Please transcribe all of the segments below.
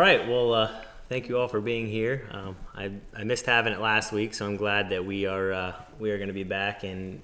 All right, well, thank you all for being here. I missed having it last week, so I'm glad that we are going to be back and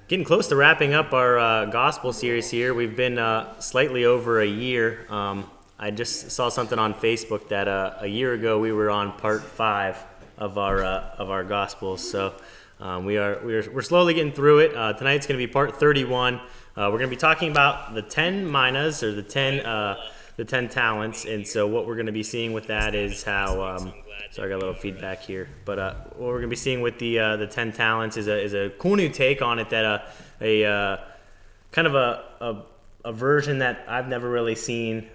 getting close to wrapping up our gospel series here. We've been slightly over a year. I just saw something on Facebook that a year ago we were on part 5 of our gospels. So we're slowly getting through it. Tonight's going to be part 31. We're going to be talking about the 10 minas, or the 10 talents, and so what we're going to be seeing with that is how sorry, I got a little feedback here, but what we're going to be seeing with the 10 talents is a cool new take on it, that a kind of a version that I've never really seen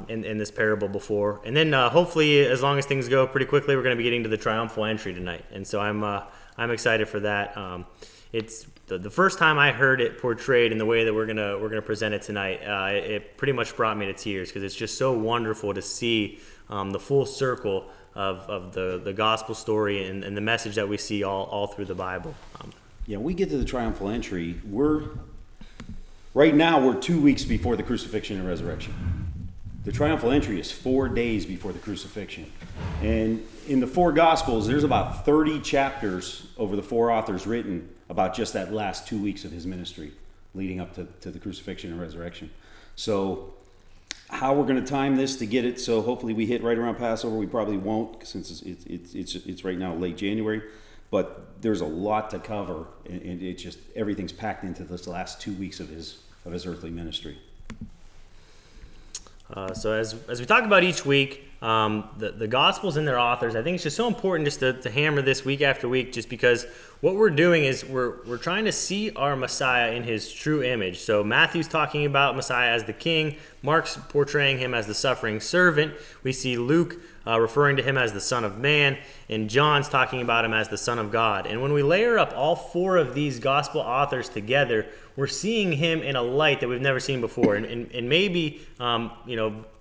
in this parable before. And then hopefully, as long as things go pretty quickly, we're going to be getting to the triumphal entry tonight, and so I'm excited for that. It's the first time I heard it portrayed in the way that we're gonna present it tonight. It pretty much brought me to tears, because it's just so wonderful to see the full circle of the gospel story and the message that we see all through the Bible. We get to the triumphal entry. Right now we're 2 weeks before the crucifixion and resurrection. The triumphal entry is 4 days before the crucifixion. And in the 4 Gospels, there's about 30 chapters over the 4 authors written about just that last 2 weeks of his ministry leading up to the crucifixion and resurrection. So how we're going to time this to get it so hopefully we hit right around Passover, we probably won't, since it's right now late January. But there's a lot to cover, and it's just everything's packed into this last 2 weeks of his earthly ministry. So as we talk about each week, the Gospels and their authors, I think it's just so important just to hammer this week after week, just because what we're doing is we're trying to see our Messiah in his true image. So Matthew's talking about Messiah as the king, Mark's portraying him as the suffering servant, we see Luke referring to him as the Son of Man, and John's talking about him as the Son of God. And when we layer up all 4 of these gospel authors together, we're seeing him in a light that we've never seen before. And maybe,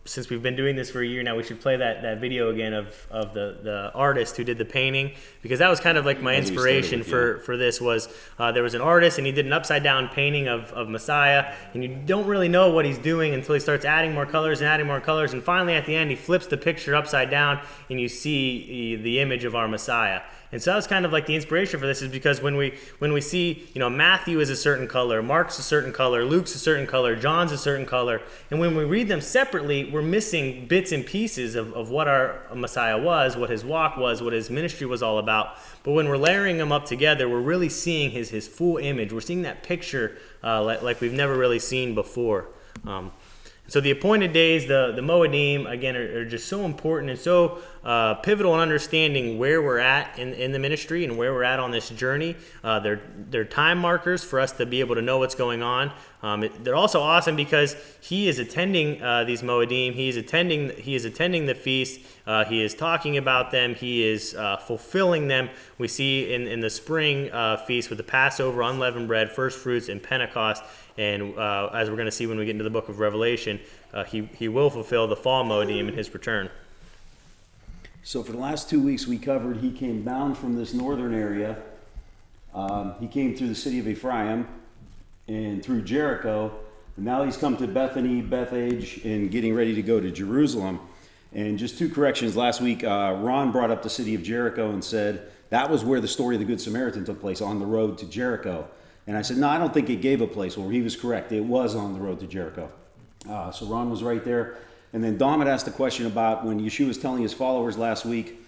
since we've been doing this for a year now, we should play that video again of the artist who did the painting, because that was kind of like my inspiration for this. Was there was an artist, and he did an upside down painting of Messiah, and you don't really know what he's doing until he starts adding more colors, and finally at the end he flips the picture upside down and you see the image of our Messiah. And so that was kind of like the inspiration for this, is because when we see, Matthew is a certain color, Mark's a certain color, Luke's a certain color, John's a certain color, and when we read them separately, we're missing bits and pieces of what our Messiah was, what his walk was, what his ministry was all about. But when we're layering them up together, we're really seeing his full image. We're seeing that picture like we've never really seen before. So the appointed days, the Moedim, again, are just so important and so pivotal in understanding where we're at in the ministry and where we're at on this journey. They're time markers for us to be able to know what's going on. They're also awesome because he is attending these Moedim. He is attending the feast. He is talking about them. He is fulfilling them. We see in the spring feast with the Passover, unleavened bread, first fruits, and Pentecost. And as we're going to see when we get into the book of Revelation, he will fulfill the fall Moedim in his return. So for the last 2 weeks we covered, he came down from this northern area. He came through the city of Ephraim and through Jericho. And now he's come to Bethany, Bethage, and getting ready to go to Jerusalem. And just 2 corrections. Last week, Ron brought up the city of Jericho and said that was where the story of the Good Samaritan took place, on the road to Jericho. And I said, no, I don't think it gave a place. Well, he was correct. It was on the road to Jericho. So Ron was right there. And then Dom had asked a question about when Yeshua was telling his followers last week,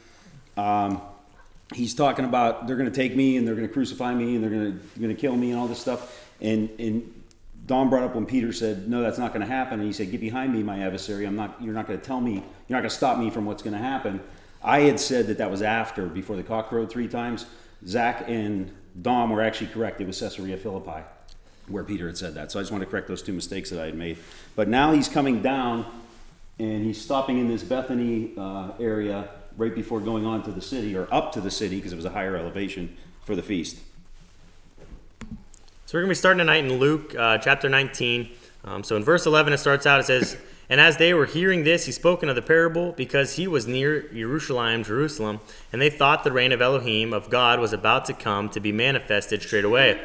he's talking about they're going to take me and they're going to crucify me and they're going to kill me and all this stuff. And Dom brought up when Peter said, no, that's not going to happen. And he said, get behind me, my adversary. You're not going to tell me, you're not going to stop me from what's going to happen. I had said that was before the cock crowed 3 times. Zach and Dom were actually correct. It was Caesarea Philippi where Peter had said that. So I just want to correct those 2 mistakes that I had made. But now he's coming down and he's stopping in this Bethany area right before going on to the city, or up to the city, because it was a higher elevation for the feast. So we're going to be starting tonight in Luke chapter 19. So in verse 11 it starts out, it says, "And as they were hearing this, he spoke another parable, because he was near Jerusalem, and they thought the reign of Elohim, of God, was about to come to be manifested straightway.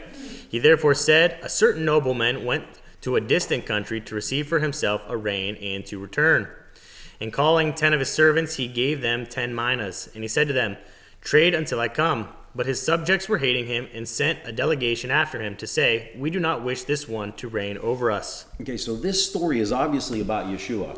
He therefore said, a certain nobleman went to a distant country to receive for himself a reign and to return. And calling 10 of his servants, he gave them 10 minas. And he said to them, trade until I come. But his subjects were hating him and sent a delegation after him to say, we do not wish this one to reign over us. Okay, so this story is obviously about Yeshua.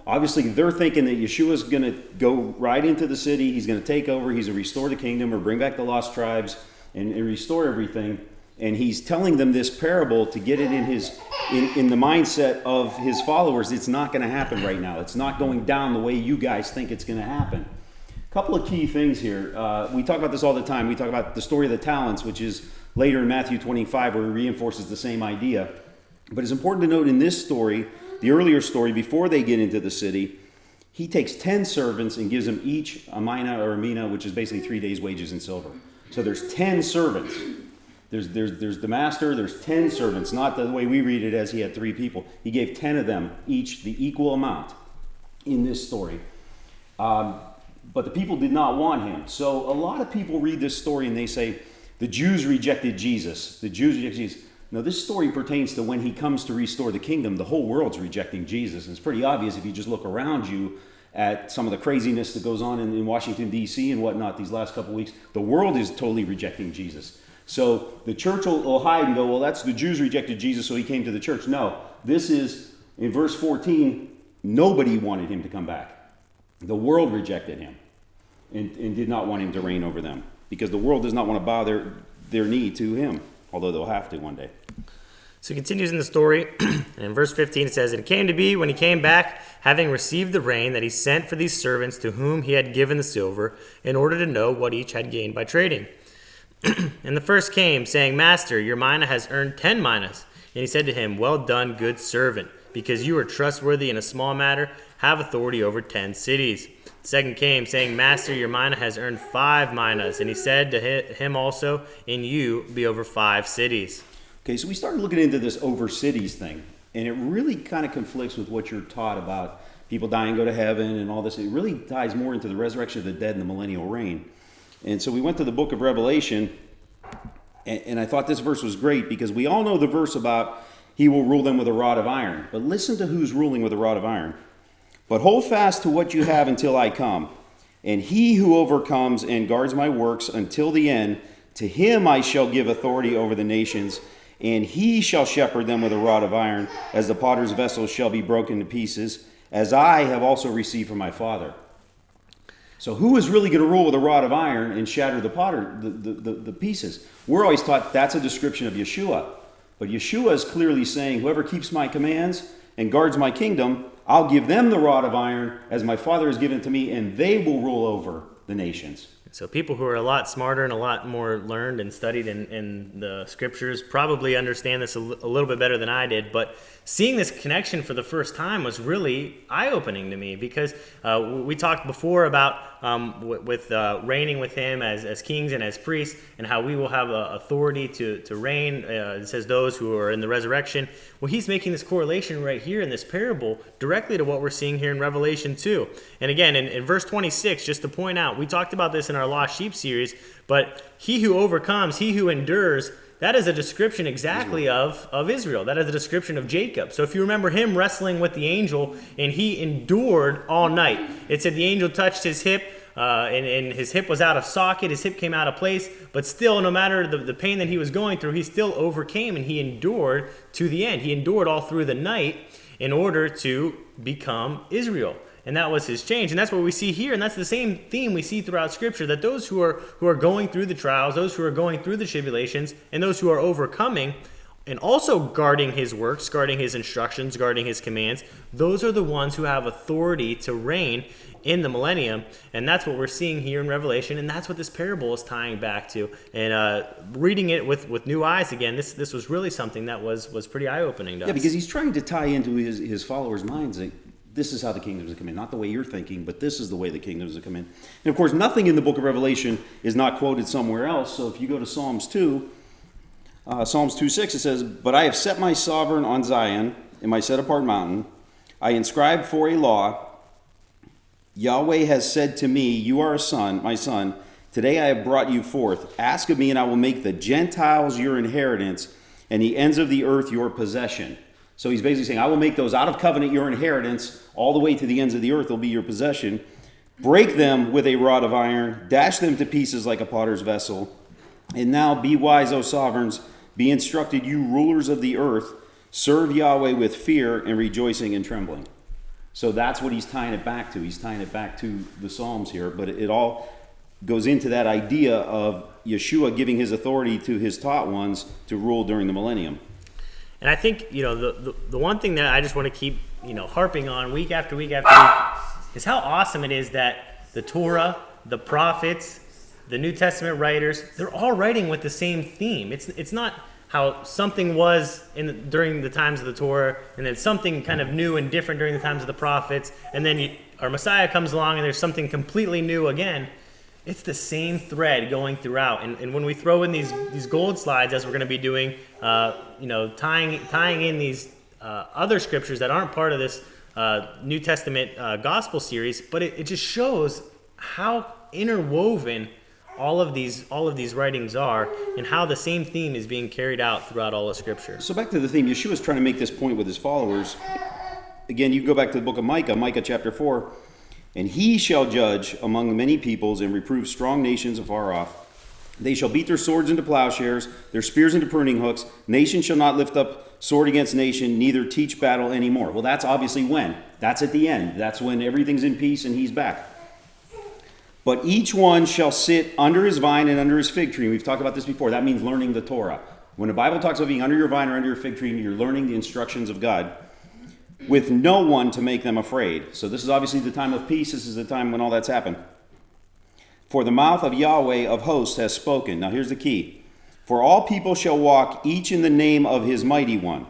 Obviously, they're thinking that Yeshua's going to go right into the city. He's going to take over. He's going to restore the kingdom or bring back the lost tribes and restore everything. And he's telling them this parable to get it in the mindset of his followers. It's not going to happen right now. It's not going down the way you guys think it's going to happen. A couple of key things here. We talk about this all the time. We talk about the story of the talents, which is later in Matthew 25, where he reinforces the same idea. But it's important to note in this story, the earlier story, before they get into the city, he takes 10 servants and gives them each a mina or a mina, which is basically 3 days' wages in silver. So there's 10 servants. There's the master, there's 10 servants, not the way we read it as he had 3 people. He gave 10 of them each the equal amount in this story. But the people did not want him. So a lot of people read this story and they say, the Jews rejected Jesus. The Jews rejected Jesus. Now, this story pertains to when he comes to restore the kingdom. The whole world's rejecting Jesus. And it's pretty obvious if you just look around you at some of the craziness that goes on in Washington, D.C. and whatnot these last couple of weeks. The world is totally rejecting Jesus. So the church will hide and go, well, that's the Jews rejected Jesus, so he came to the church. No, this is, in verse 14, nobody wanted him to come back. The world rejected him and did not want him to reign over them because the world does not want to bow their knee to him, although they'll have to one day. So he continues in the story, and in verse 15 it says, and it came to be, when he came back, having received the rain, that he sent for these servants to whom he had given the silver, in order to know what each had gained by trading. And the first came, saying, Master, your mina has earned 10 minas. And he said to him, well done, good servant, because you are trustworthy in a small matter, have authority over 10 cities. The second came, saying, Master, your mina has earned 5 minas. And he said to him also, and you be over 5 cities. Okay, so we started looking into this over cities thing, and it really kind of conflicts with what you're taught about people dying, go to heaven, and all this. It really ties more into the resurrection of the dead and the millennial reign. And so we went to the book of Revelation, and I thought this verse was great because we all know the verse about he will rule them with a rod of iron. But listen to who's ruling with a rod of iron. But hold fast to what you have until I come. And he who overcomes and guards my works until the end, to him I shall give authority over the nations, and he shall shepherd them with a rod of iron, as the potter's vessels shall be broken to pieces, as I have also received from my Father. So who is really going to rule with a rod of iron and shatter the pieces? We're always taught that's a description of Yeshua. But Yeshua is clearly saying, whoever keeps my commands and guards my kingdom, I'll give them the rod of iron as my Father has given it to me, and they will rule over the nations. So people who are a lot smarter and a lot more learned and studied in the scriptures probably understand this a little bit better than I did. But seeing this connection for the first time was really eye-opening to me because we talked before about with reigning with him as kings and as priests and how we will have authority to reign. It says those who are in the resurrection. Well, he's making this correlation right here in this parable directly to what we're seeing here in Revelation 2. And again, in verse 26, just to point out, we talked about this in our Lost Sheep series, but he who overcomes, he who endures, that is a description exactly of Israel. That is a description of Jacob. So if you remember him wrestling with the angel, and he endured all night. It said the angel touched his hip, and his hip was out of socket. His hip came out of place. But still, no matter the pain that he was going through, he still overcame, and he endured to the end. He endured all through the night in order to become Israel. And that was his change. And that's what we see here. And that's the same theme we see throughout Scripture, that those who are going through the trials, those who are going through the tribulations, and those who are overcoming, and also guarding his works, guarding his instructions, guarding his commands, those are the ones who have authority to reign in the millennium. And that's what we're seeing here in Revelation. And that's what this parable is tying back to. And reading it with new eyes again, this was really something that was pretty eye-opening to us. Yeah, because he's trying to tie into his followers' minds that this is how the kingdoms have come in. Not the way you're thinking, but this is the way the kingdoms have come in. And of course, nothing in the book of Revelation is not quoted somewhere else. So if you go to Psalms 2, Psalms 2:6, it says, But I have set my sovereign on Zion, in my set-apart mountain. I inscribed for a law. Yahweh has said to me, You are a son, my son. Today I have brought you forth. Ask of me, and I will make the Gentiles your inheritance, and the ends of the earth your possession. So he's basically saying, I will make those out of covenant your inheritance, all the way to the ends of the earth will be your possession. Break them with a rod of iron, dash them to pieces like a potter's vessel. And now be wise, O sovereigns, be instructed, you rulers of the earth, serve Yahweh with fear and rejoicing and trembling. So that's what he's tying it back to. He's tying it back to the Psalms here, but it all goes into that idea of Yeshua giving his authority to his taught ones to rule during the millennium. And I think, the one thing that I just want to keep, harping on week after week after week is how awesome it is that the Torah, the prophets, the New Testament writers, they're all writing with the same theme. It's not how something was during the times of the Torah, and then something kind of new and different during the times of the prophets, and then our Messiah comes along and there's something completely new again. It's the same thread going throughout. And when we throw in these gold slides, as we're going to be doing, tying in these other scriptures that aren't part of this New Testament gospel series, but it just shows how interwoven all of these writings are, and how the same theme is being carried out throughout all of Scripture. So back to the theme, Yeshua's trying to make this point with his followers. Again, you go back to the book of Micah chapter 4, and he shall judge among many peoples and reprove strong nations afar off. They shall beat their swords into plowshares, their spears into pruning hooks. Nation shall not lift up sword against nation, neither teach battle anymore. Well, that's obviously when. That's at the end. That's when everything's in peace and he's back. But each one shall sit under his vine and under his fig tree. We've talked about this before. That means learning the Torah. When the Bible talks about being under your vine or under your fig tree, you're learning the instructions of God with no one to make them afraid. So this is obviously the time of peace. This is the time when all that's happened. For the mouth of Yahweh of hosts has spoken. Now here's the key. For all people shall walk each in the name of his mighty one.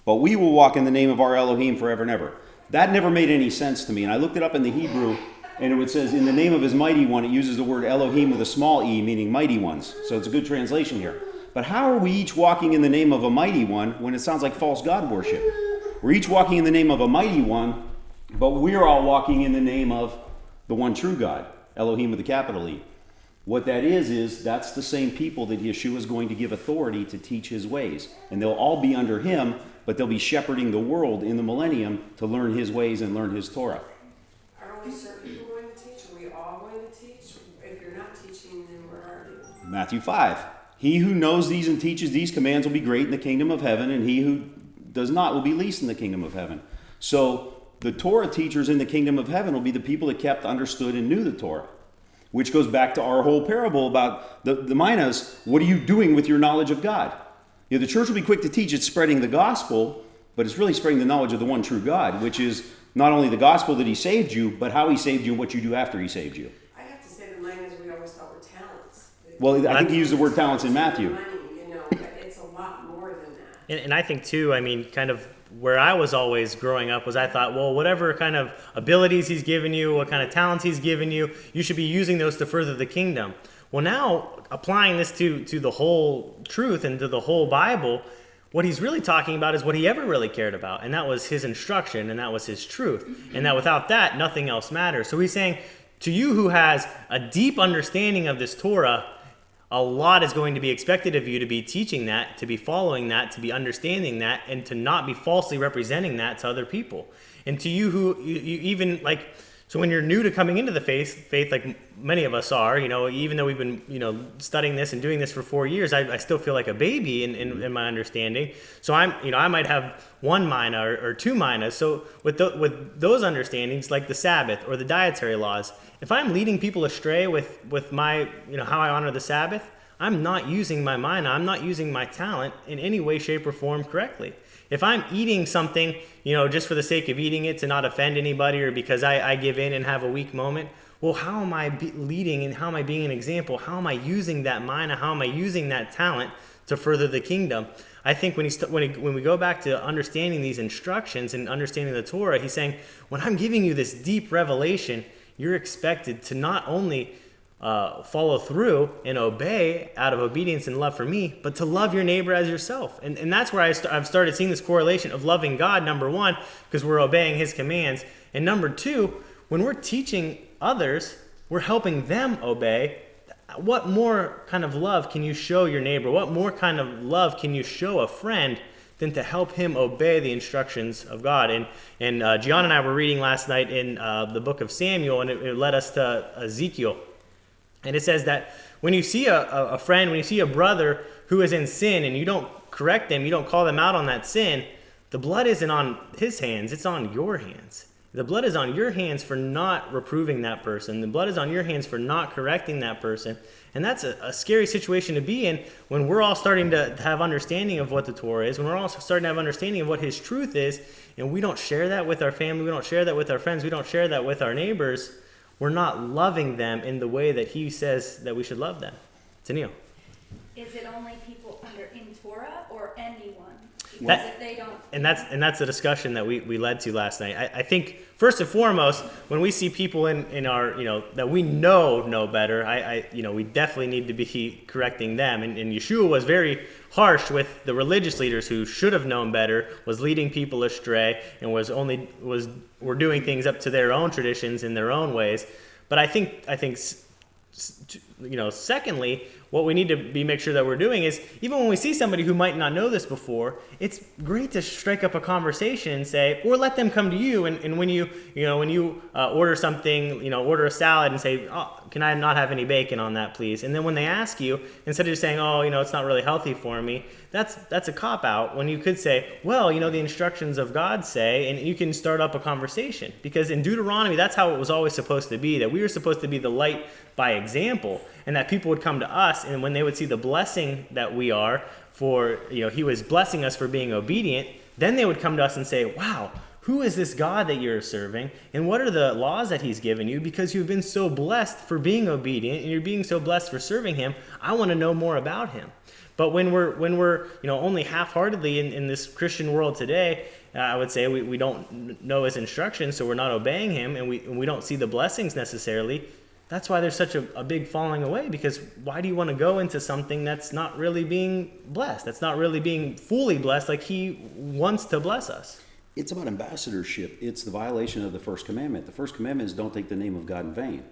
But we will walk in the name of our Elohim forever and ever. That never made any sense to me. And I looked it up in the Hebrew. And it says, in the name of his mighty one, it uses the word Elohim with a small e, meaning mighty ones. So it's a good translation here. But how are we each walking in the name of a mighty one when it sounds like false god worship? We're each walking in the name of a mighty one, but we're all walking in the name of the one true God, Elohim with a capital E. What that is that's the same people that Yeshua is going to give authority to teach his ways. And they'll all be under him, but they'll be shepherding the world in the millennium to learn his ways and learn his Torah. Are only certain people going to teach? Are we all going to teach? If you're not teaching, then where are you? Matthew 5. He who knows these and teaches these commands will be great in the kingdom of heaven, and he who does not will be least in the kingdom of heaven. So the Torah teachers in the kingdom of heaven will be the people that kept, understood, and knew the Torah, which goes back to our whole parable about the Minas. What are you doing with your knowledge of God? The church will be quick to teach it's spreading the gospel, but it's really spreading the knowledge of the one true God, which is not only the gospel that he saved you, but how he saved you and what you do after he saved you. I have to say the language we always thought were talents. Well, I think he used the word talents in Matthew. Money, but it's a lot more than that. And I think too, kind of where I was always growing up was I thought, well, whatever kind of abilities he's given you, what kind of talents he's given you, you should be using those to further the kingdom. Well, now applying this to the whole truth and to the whole Bible, what he's really talking about is what he ever really cared about, and that was his instruction, and that was his truth, and that without that, nothing else matters. So he's saying, to you who has a deep understanding of this Torah, a lot is going to be expected of you to be teaching that, to be following that, to be understanding that, and to not be falsely representing that to other people. And to you who, you even like, so when you're new to coming into the faith like many of us are, even though we've been, studying this and doing this for 4 years, I still feel like a baby in my understanding. So I might have one mina or two minas. So with those understandings, like the Sabbath or the dietary laws, if I'm leading people astray with my, how I honor the Sabbath, I'm not using my mina, I'm not using my talent in any way, shape, or form correctly. If I'm eating something, just for the sake of eating it to not offend anybody or because I give in and have a weak moment, well, how am I leading and how am I being an example? How am I using that mina? How am I using that talent to further the kingdom? I think when we go back to understanding these instructions and understanding the Torah, he's saying, when I'm giving you this deep revelation, you're expected to not only follow through and obey out of obedience and love for me, but to love your neighbor as yourself. And that's where I've started seeing this correlation of loving God, number one, because we're obeying his commands. And number two, when we're teaching others, we're helping them obey. What more kind of love can you show your neighbor? What more kind of love can you show a friend than to help him obey the instructions of God. And Gian and I were reading last night in the book of Samuel, and it led us to Ezekiel. And it says that when you see a friend, when you see a brother who is in sin and you don't correct them, you don't call them out on that sin, the blood isn't on his hands, it's on your hands. The blood is on your hands for not reproving that person. The blood is on your hands for not correcting that person. And that's a scary situation to be in when we're all starting to have understanding of what the Torah is, when we're all starting to have understanding of what his truth is, and we don't share that with our family, we don't share that with our friends, we don't share that with our neighbors. We're not loving them in the way that he says that we should love them. Tanil. Is it only people in Torah or anyone? Because if they don't... And that's the discussion that we led to last night. I think first and foremost, when we see people in our, that we know better, we definitely need to be correcting them. And Yeshua was very harsh with the religious leaders who should have known better, was leading people astray, and were doing things up to their own traditions in their own ways. But I think secondly, what we need to make sure that we're doing is, even when we see somebody who might not know this before, it's great to strike up a conversation and say, or let them come to you. And when you order something, order a salad and say, oh, can I not have any bacon on that, please? And then when they ask you, instead of just saying, oh, it's not really healthy for me, that's a cop-out, when you could say, well, the instructions of God say, and you can start up a conversation. Because in Deuteronomy, that's how it was always supposed to be, that we were supposed to be the light by example, and that people would come to us, and when they would see the blessing that we are for, he was blessing us for being obedient, then they would come to us and say, wow, who is this God that you're serving, and what are the laws that he's given you? Because you've been so blessed for being obedient, and you're being so blessed for serving him, I want to know more about him. But when we're only half-heartedly in this Christian world today, I would say we don't know his instructions, so we're not obeying him, and we don't see the blessings necessarily. That's why there's such a big falling away, because why do you want to go into something that's not really being blessed, that's not really being fully blessed like he wants to bless us? It's about ambassadorship. It's the violation of the first commandment. The first commandment is don't take the name of God in vain.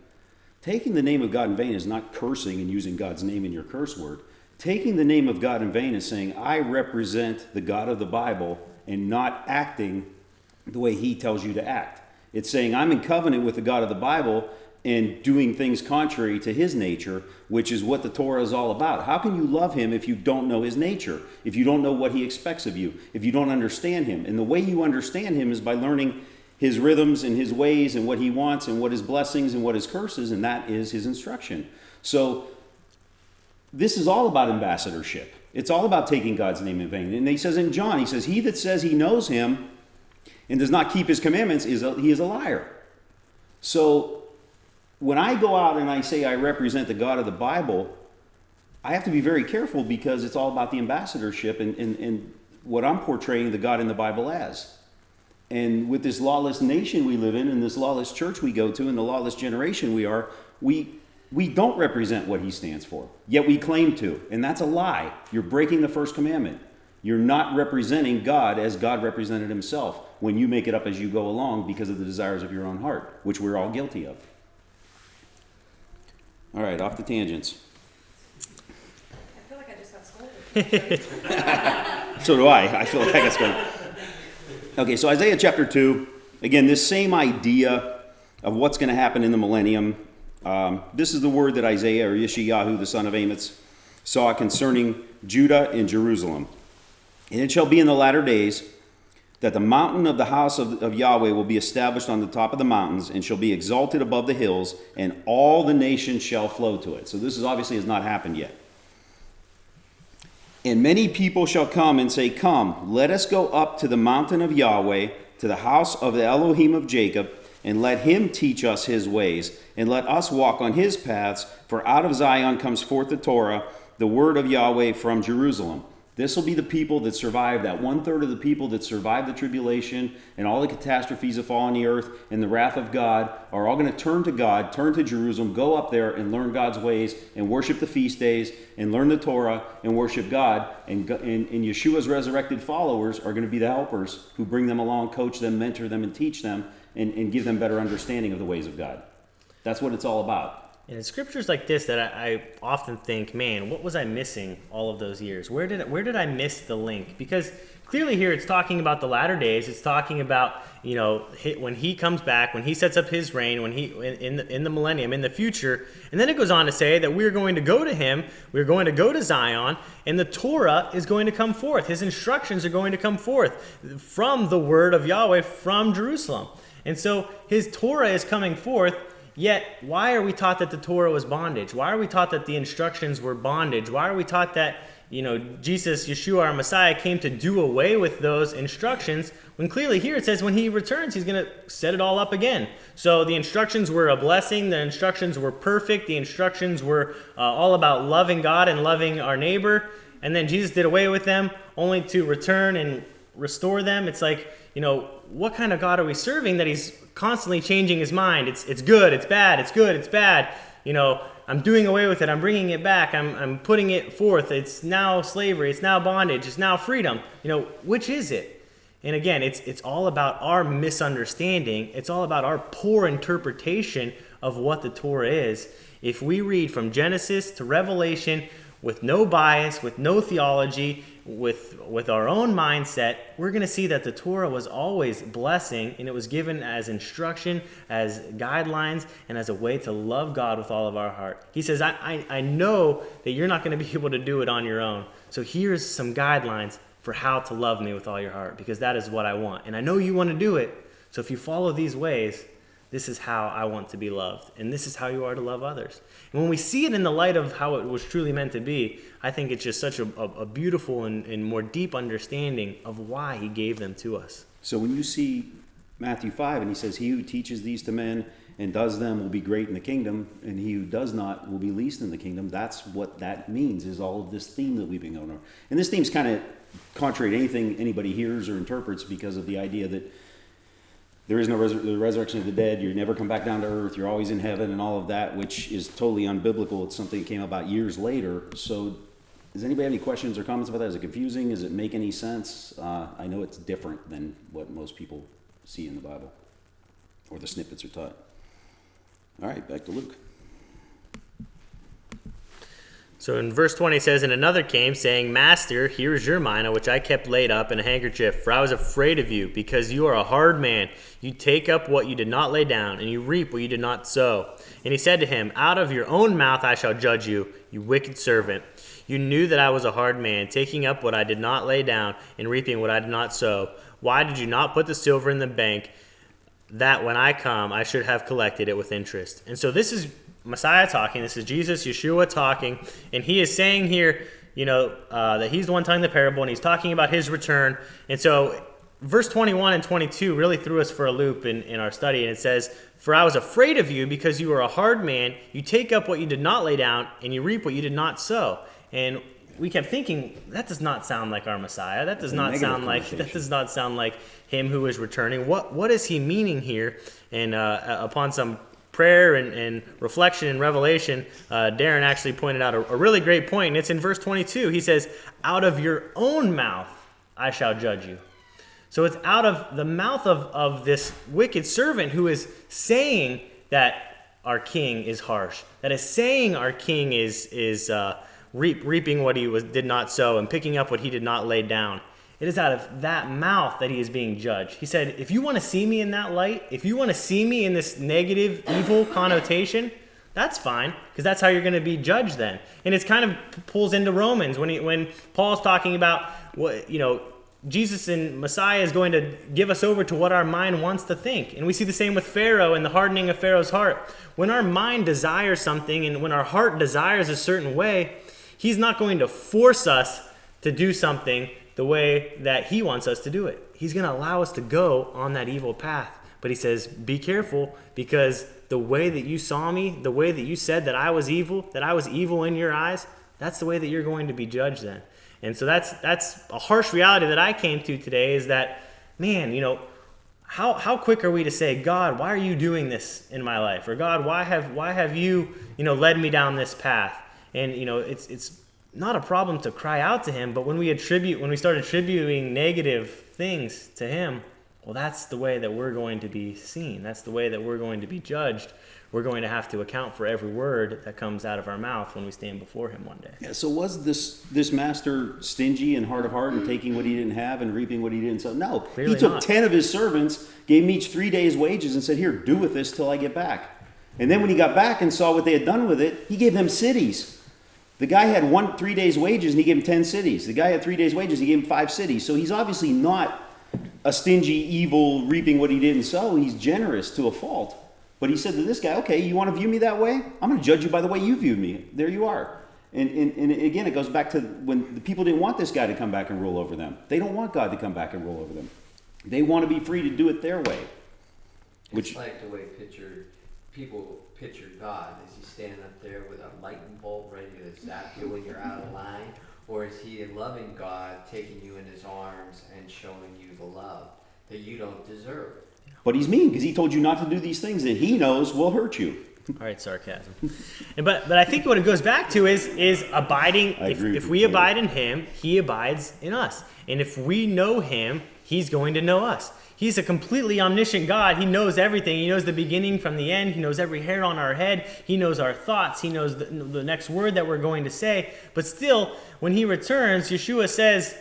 Taking the name of God in vain is not cursing and using God's name in your curse word. Taking the name of God in vain is saying, I represent the God of the Bible and not acting the way he tells you to act. It's saying I'm in covenant with the God of the Bible and doing things contrary to his nature, which is what the Torah is all about. How can you love him if you don't know his nature, if you don't know what he expects of you, if you don't understand him? And the way you understand him is by learning his rhythms and his ways and what he wants and what his blessings and what his curses, and that is his instruction. So this is all about ambassadorship. It's all about taking God's name in vain. And he says in John, he says, he that says he knows him and does not keep his commandments, he is a liar. So when I go out and I say I represent the God of the Bible, I have to be very careful, because it's all about the ambassadorship and what I'm portraying the God in the Bible as. And with this lawless nation we live in, and this lawless church we go to, and the lawless generation we are, we don't represent what he stands for, yet we claim to. And that's a lie. You're breaking the first commandment. You're not representing God as God represented himself when you make it up as you go along because of the desires of your own heart, which we're all guilty of. All right, off the tangents. I feel like I just got scolded. So do I. I feel like I got scolded. Okay, so Isaiah chapter 2. Again, this same idea of what's going to happen in the millennium. This is the word that Isaiah, or Yeshayahu, the son of Amos, saw concerning Judah and Jerusalem. And it shall be in the latter days that the mountain of the house of Yahweh will be established on the top of the mountains, and shall be exalted above the hills, and all the nations shall flow to it. So this has not happened yet. And many people shall come and say, come, let us go up to the mountain of Yahweh, to the house of the Elohim of Jacob, and let him teach us his ways, and let us walk on his paths. For out of Zion comes forth the Torah, the word of Yahweh from Jerusalem. This will be the people that survive, that 1/3 of the people that survive the tribulation and all the catastrophes that fall on the earth and the wrath of God are all going to turn to God, turn to Jerusalem, go up there and learn God's ways and worship the feast days and learn the Torah and worship God. And Yeshua's resurrected followers are going to be the helpers who bring them along, coach them, mentor them, and teach them and give them better understanding of the ways of God. That's what it's all about. And in scriptures like this that I often think, man, what was I missing all of those years? Where did I miss the link? Because clearly here it's talking about the latter days. It's talking about, when he comes back, when he sets up his reign, when he in the millennium, in the future. And then it goes on to say that we're going to go to him, we're going to go to Zion, and the Torah is going to come forth. His instructions are going to come forth from the word of Yahweh from Jerusalem. And so his Torah is coming forth. Yet, why are we taught that the Torah was bondage? Why are we taught that the instructions were bondage? Why are we taught that, Jesus, Yeshua, our Messiah, came to do away with those instructions, when clearly here it says when he returns, he's going to set it all up again. So the instructions were a blessing. The instructions were perfect. The instructions were all about loving God and loving our neighbor. And then Jesus did away with them only to return and restore them. It's like, what kind of God are we serving that he's constantly changing his mind? It's good, it's bad, it's good, it's bad. I'm doing away with it, I'm bringing it back, I'm putting it forth. It's now slavery, it's now bondage, it's now freedom. Which is it? And again, it's all about our misunderstanding. It's all about our poor interpretation of what the Torah is. If we read from Genesis to Revelation with no bias, with no theology, with our own mindset, we're going to see that the Torah was always blessing, and it was given as instruction, as guidelines, and as a way to love God with all of our heart. He says, I know that you're not going to be able to do it on your own. So here's some guidelines for how to love me with all your heart, because that is what I want. And I know you want to do it. So if you follow these ways, this is how I want to be loved, and this is how you are to love others. And when we see it in the light of how it was truly meant to be, I think it's just such a beautiful and more deep understanding of why he gave them to us. So when you see Matthew 5 and he says, he who teaches these to men and does them will be great in the kingdom, and he who does not will be least in the kingdom, that's what that means, is all of this theme that we've been going over. And this theme's kind of contrary to anything anybody hears or interprets, because of the idea that there is no the resurrection of the dead, you never come back down to earth, you're always in heaven and all of that, which is totally unbiblical. It's something that came about years later. So does anybody have any questions or comments about that? Is it confusing? Does it make any sense? I know it's different than what most people see in the Bible, or the snippets are taught. All right, back to Luke. So in verse 20 it says, and another came, saying, Master, here is your mina, which I kept laid up in a handkerchief, for I was afraid of you, because you are a hard man. You take up what you did not lay down, and you reap what you did not sow. And he said to him, out of your own mouth I shall judge you, you wicked servant. You knew that I was a hard man, taking up what I did not lay down, and reaping what I did not sow. Why did you not put the silver in the bank, that when I come I should have collected it with interest? And so this is Messiah talking. This is Jesus, Yeshua talking, and he is saying here, that he's the one telling the parable, and he's talking about his return. And so verse 21 and 22 really threw us for a loop in our study, and it says, for I was afraid of you, because you are a hard man. You take up what you did not lay down, and you reap what you did not sow. And we kept thinking, that does not sound like our Messiah. That does not sound like him who is returning. What is he meaning here? And upon some prayer and reflection and revelation, Darren actually pointed out a really great point, and it's in verse 22. He says, out of your own mouth I shall judge you. So it's out of the mouth of this wicked servant who is saying that our king is harsh, that is saying our king is reaping what he did not sow and picking up what he did not lay down. It is out of that mouth that he is being judged. He said, if you want to see me in that light, if you want to see me in this negative, evil connotation, that's fine, because that's how you're going to be judged then. And it's kind of pulls into Romans when Paul's talking about Jesus and Messiah is going to give us over to what our mind wants to think. And we see the same with Pharaoh and the hardening of Pharaoh's heart. When our mind desires something and when our heart desires a certain way, he's not going to force us to do something the way that he wants us to do it. He's going to allow us to go on that evil path. But he says, be careful, because the way that you saw me, the way that you said that I was evil in your eyes, that's the way that you're going to be judged then. And so that's a harsh reality that I came to today, is that, man, how quick are we to say, God, why are you doing this in my life? Or God, why have you, led me down this path? And, it's not a problem to cry out to him, but when we start attributing negative things to him, well, that's the way that we're going to be seen. That's the way that we're going to be judged. We're going to have to account for every word that comes out of our mouth when we stand before him one day. Yeah, so was this master stingy and hard of heart and taking what he didn't have and reaping what he didn't sow? No. Clearly he took not. 10 of his servants, gave them each 3 days' wages, and said, here, do with this till I get back. And then when he got back and saw what they had done with it, he gave them cities. The guy had 3 days' wages, and he gave him 10 cities. The guy had 3 days' wages, he gave him 5 cities. So he's obviously not a stingy, evil, reaping what he didn't sow. He's generous to a fault. But he said to this guy, okay, you want to view me that way? I'm going to judge you by the way you viewed me. There you are. And again, it goes back to when the people didn't want this guy to come back and rule over them. They don't want God to come back and rule over them. They want to be free to do it their way. It's like the way people picture God. Is he standing up there with a lightning bolt ready to zap you when you're out of line? Or is he a loving God taking you in his arms and showing you the love that you don't deserve? But he's mean because he told you not to do these things that he knows will hurt you. All right, sarcasm. But I think what it goes back to is abiding. If we abide in him, he abides in us. And if we know him, he's going to know us. He's a completely omniscient God. He knows everything. He knows the beginning from the end. He knows every hair on our head. He knows our thoughts. He knows the next word that we're going to say. But still, when he returns, Yeshua says,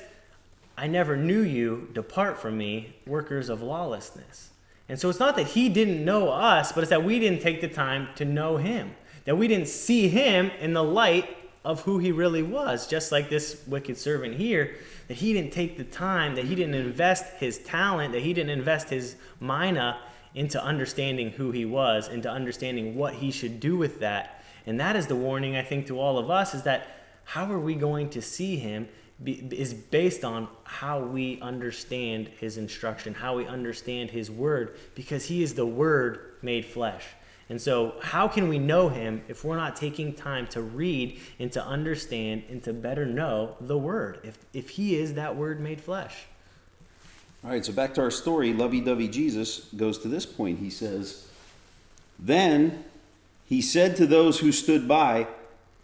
I never knew you. Depart from me, workers of lawlessness. And so it's not that he didn't know us, but it's that we didn't take the time to know him. That we didn't see him in the light of who he really was. Just like this wicked servant here, that he didn't take the time, that he didn't invest his talent, that he didn't invest his mina into understanding who he was, into understanding what he should do with that. And that is the warning, I think, to all of us, is that how are we going to see him is based on how we understand his instruction, how we understand his word, because he is the word made flesh. And so how can we know him if we're not taking time to read and to understand and to better know the word, if he is that word made flesh? All right, so back to our story. Lovey-dovey Jesus goes to this point. He says, then he said to those who stood by,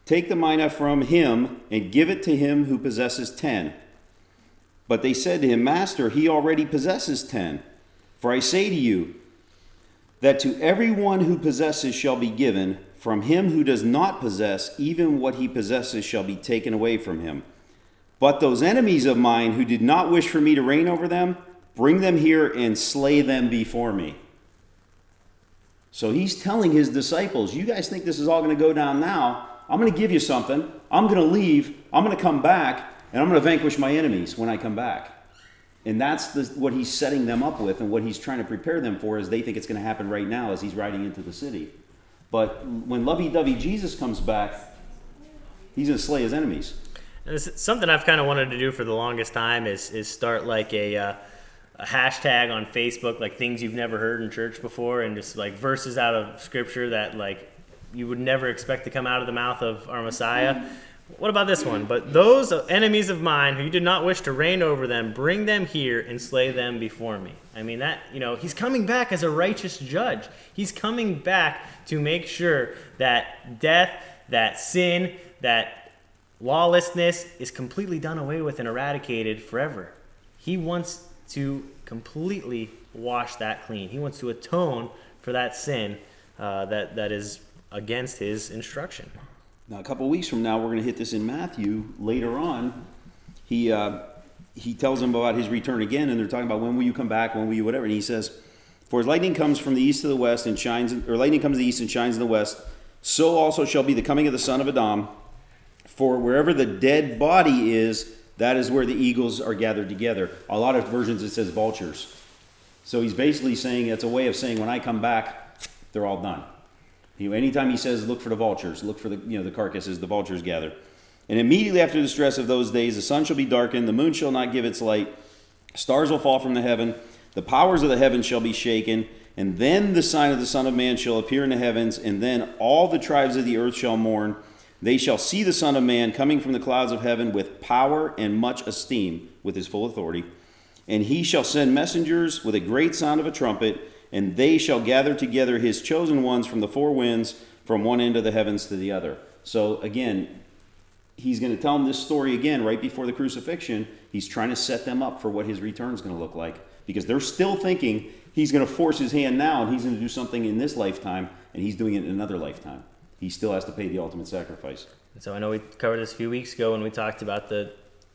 take the mina from him and give it to him who possesses 10. But they said to him, Master, he already possesses 10. For I say to you, that to everyone who possesses shall be given, from him who does not possess, even what he possesses shall be taken away from him. But those enemies of mine who did not wish for me to reign over them, bring them here and slay them before me. So he's telling his disciples, you guys think this is all going to go down now? I'm going to give you something. I'm going to leave. I'm going to come back, and I'm going to vanquish my enemies when I come back. And that's what he's setting them up with, and what he's trying to prepare them for, is they think it's going to happen right now as he's riding into the city. But when lovey-dovey Jesus comes back, he's going to slay his enemies. And it's something I've kind of wanted to do for the longest time is start like a hashtag on Facebook, like things you've never heard in church before, and just like verses out of Scripture that like you would never expect to come out of the mouth of our Messiah. What about this one? But those enemies of mine who did not wish to reign over them, bring them here and slay them before me. I mean, that, he's coming back as a righteous judge. He's coming back to make sure that death, that sin, that lawlessness is completely done away with and eradicated forever. He wants to completely wash that clean. He wants to atone for that sin that is against his instruction. Now, a couple of weeks from now, we're going to hit this in Matthew. Later on, he tells them about his return again, and they're talking about when will you come back, when will you whatever. And he says, for as lightning comes from the east to the west and shines, or lightning comes to the east and shines in the west, so also shall be the coming of the Son of Adam. For wherever the dead body is, that is where the eagles are gathered together. A lot of versions it says vultures. So he's basically saying, it's a way of saying when I come back, they're all done. Anytime he says, look for the vultures, look for the carcasses, the vultures gather. And immediately after the stress of those days, the sun shall be darkened, the moon shall not give its light, stars will fall from the heaven, the powers of the heavens shall be shaken, and then the sign of the Son of Man shall appear in the heavens, and then all the tribes of the earth shall mourn. They shall see the Son of Man coming from the clouds of heaven with power and much esteem, with his full authority. And he shall send messengers with a great sound of a trumpet, and they shall gather together his chosen ones from the four winds, from one end of the heavens to the other. So again, he's going to tell them this story again right before the crucifixion. He's trying to set them up for what his return is going to look like. because they're still thinking he's going to force his hand now and he's going to do something in this lifetime, and he's doing it in another lifetime. He still has to pay the ultimate sacrifice. So I know we covered this a few weeks ago when we talked about the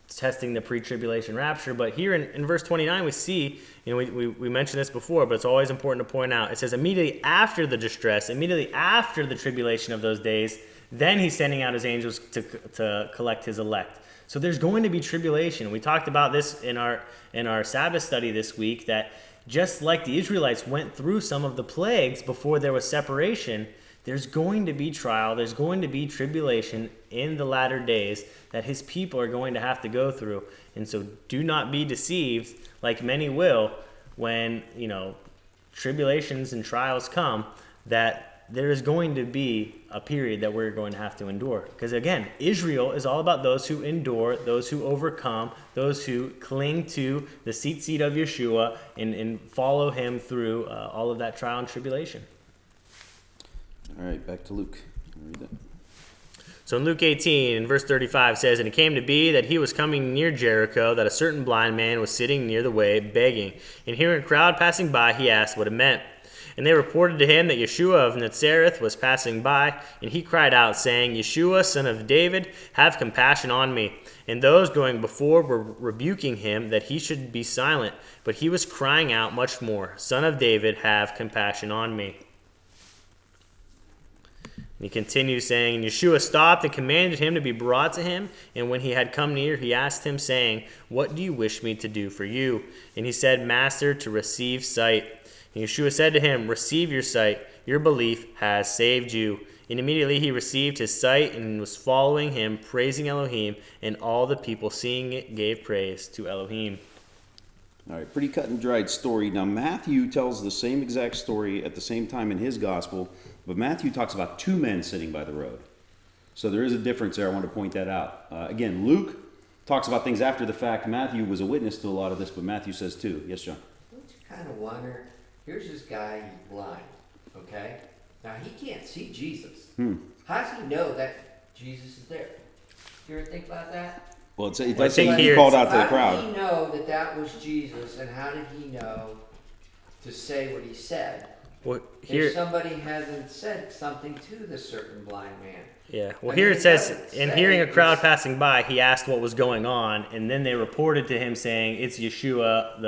testing the pre-tribulation rapture, but here in verse 29 we see, we mentioned this before, but it's always important to point out, it says immediately after the distress, immediately after the tribulation of those days, then he's sending out his angels to collect his elect. So there's going to be tribulation. We talked about this in our Sabbath study this week, that just like the Israelites went through some of the plagues before there was separation, there's going to be trial, there's going to be tribulation in the latter days that his people are going to have to go through. And so do not be deceived, like many will, when, tribulations and trials come, that there is going to be a period that we're going to have to endure. Because again, Israel is all about those who endure, those who overcome, those who cling to the seat of Yeshua and follow him through all of that trial and tribulation. All right, back to Luke. Read that. So in Luke 18, in verse 35 says, "And it came to be that he was coming near Jericho, that a certain blind man was sitting near the way, begging. And hearing a crowd passing by, he asked what it meant. And they reported to him that Yeshua of Nazareth was passing by. And he cried out, saying, Yeshua, son of David, have compassion on me. And those going before were rebuking him that he should be silent. But he was crying out much more, Son of David, have compassion on me. And he continues saying, And Yeshua stopped and commanded him to be brought to him. And when he had come near, he asked him, saying, What do you wish me to do for you? And he said, Master, to receive sight. And Yeshua said to him, Receive your sight. Your belief has saved you. And immediately he received his sight and was following him, praising Elohim. And all the people, seeing it, gave praise to Elohim. All right, pretty cut and dried story. Now, Matthew tells the same exact story at the same time in his gospel, but Matthew talks about two men sitting by the road. So there is a difference there. I want to point that out. Again, Luke talks about things after the fact. Matthew was a witness to a lot of this, but Matthew says too. Yes, John? Don't you kind of wonder, here's this guy, he's blind, okay? Now, he can't see Jesus. How does he know that Jesus is there? You ever think about that? Well, it I does think say he here- called out to the How crowd. did he know that that was Jesus, and how did he know to say what he said? Well, If here, somebody hasn't said something to the certain blind man. yeah. Well, I here mean, it says, doesn't in say hearing a crowd it's- passing by, he asked what was going on, and then they reported to him saying, It's Yeshua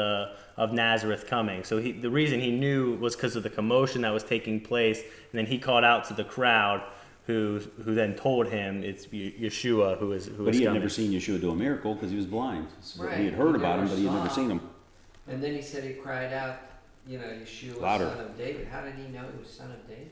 of Nazareth coming. So the reason he knew was because of the commotion that was taking place, and then he called out to the crowd, who then told him it's Yeshua who is But he had coming. never seen Yeshua do a miracle because he was blind. So Right, he had heard he about him, never but he had never saw seen him. And then he said he cried out, Yeshua, Louder. son of David. How did he know he was son of David?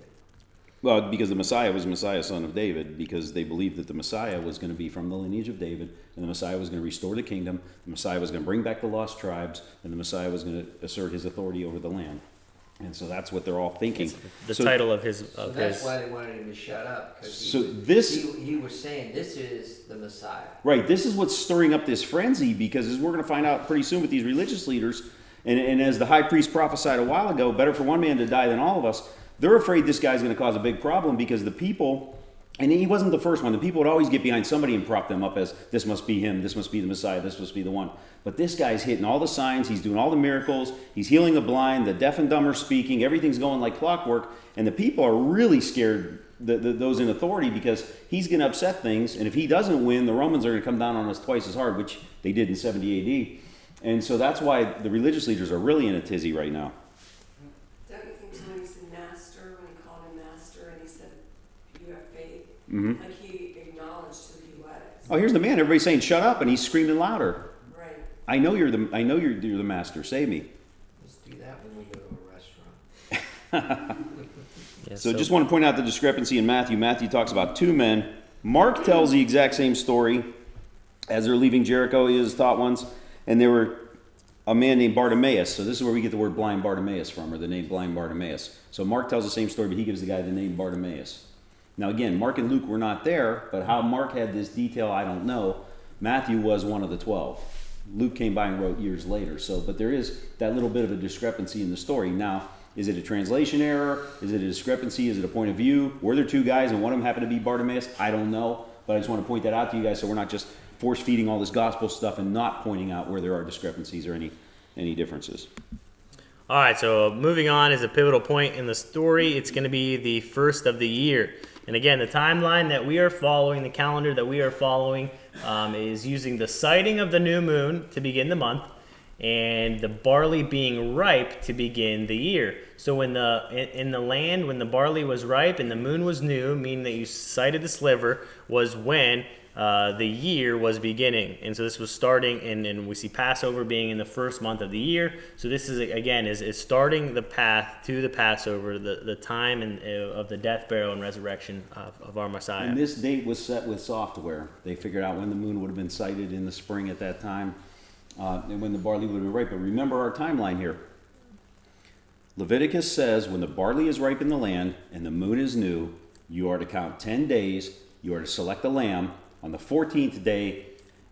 Well, because the Messiah was Messiah, son of David, because they believed that the Messiah was going to be from the lineage of David, and the Messiah was going to restore the kingdom, the Messiah was going to bring back the lost tribes, and the Messiah was going to assert his authority over the land. And so that's what they're all thinking. The So- title of his So that's why they wanted him to shut up. Because So this- he was saying, this is the Messiah. Right, this is what's stirring up this frenzy, because as we're going to find out pretty soon with these religious leaders, and as the high priest prophesied a while ago, better for one man to die than all of us, they're afraid this guy's going to cause a big problem, because the people, and he wasn't the first one, the people would always get behind somebody and prop them up as, this must be him, this must be the Messiah, this must be the one. But this guy's hitting all the signs, he's doing all the miracles, he's healing the blind, the deaf and dumb are speaking, everything's going like clockwork, and the people are really scared, those in authority, because he's going to upset things, and if he doesn't win, the Romans are going to come down on us twice as hard, which they did in 70 AD. And so that's why the religious leaders are really in a tizzy right now. Don't you think when he said master, when he called him master and he said, you have faith, Mm-hmm. like he acknowledged who he was. Oh, here's the man. Everybody's saying, "Shut up!" and he's screaming louder. Right. I know you're the master. Save me. Let's do that when we go to a restaurant. So just want to point out the discrepancy in Matthew. Matthew talks about two men. Mark tells the exact same story. As they're leaving Jericho, he was taught once, and there were a man named Bartimaeus. So this is where we get the word blind Bartimaeus from, or the name blind Bartimaeus. So Mark tells the same story, but he gives the guy the name Bartimaeus. Now again, Mark and Luke were not there, but how Mark had this detail, I don't know. Matthew was one of the 12. Luke came by and wrote years later. So, but there is that little bit of a discrepancy in the story. Now, is it a translation error? Is it a discrepancy? Is it a point of view? Were there two guys and one of them happened to be Bartimaeus? I don't know, but I just want to point that out to you guys so we're not just force-feeding all this gospel stuff and not pointing out where there are discrepancies or any any differences. All right, so moving on is a pivotal point in the story. It's going to be the first of the year. And again, the timeline that we are following, the calendar that we are following, is using the sighting of the new moon to begin the month and the barley being ripe to begin the year. So when in the land, when the barley was ripe and the moon was new, meaning that you sighted the sliver, was when the year was beginning. And so this was starting, and we see Passover being in the first month of the year. So this is, again, is starting the path to the Passover, the time of the death, burial, and resurrection of our Messiah. And this date was set with software. They figured out when the moon would have been sighted in the spring at that time, and when the barley would have been ripe. But remember our timeline here. Leviticus says when the barley is ripe in the land and the moon is new, you are to count 10 days, you are to select a lamb. On the 14th day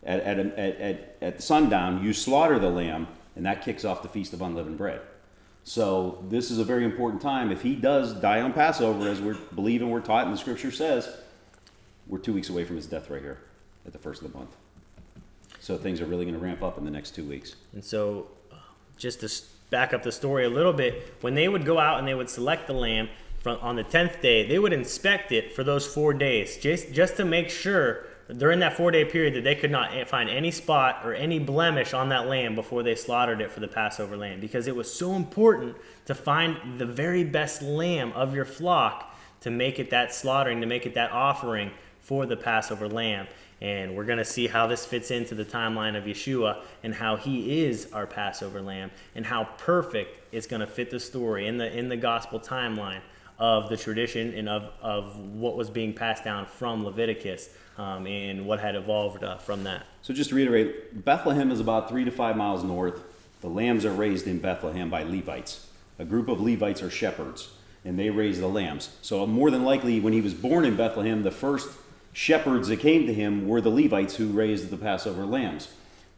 at sundown, you slaughter the lamb, and that kicks off the Feast of Unleavened Bread. So this is a very important time. If he does die on Passover, as we're believing, we're taught, and the scripture says, we're 2 weeks away from his death right here at the first of the month. So things are really going to ramp up in the next 2 weeks. And so just to back up the story a little bit, when they would go out and they would select the lamb on the 10th day, they would inspect it for those 4 days, just to make sure during that 4-day period that they could not find any spot or any blemish on that lamb before they slaughtered it for the Passover lamb, because it was so important to find the very best lamb of your flock to make it that slaughtering, to make it that offering for the Passover lamb. And we're going to see how this fits into the timeline of Yeshua and how he is our Passover lamb and how perfect it's going to fit the story in the gospel timeline of the tradition and of what was being passed down from Leviticus, and what had evolved from that. So just to reiterate, Bethlehem is about 3 to 5 miles north. The lambs are raised in Bethlehem by Levites. A group of Levites are shepherds, and they raise the lambs. So more than likely, when he was born in Bethlehem, the first shepherds that came to him were the Levites who raised the Passover lambs.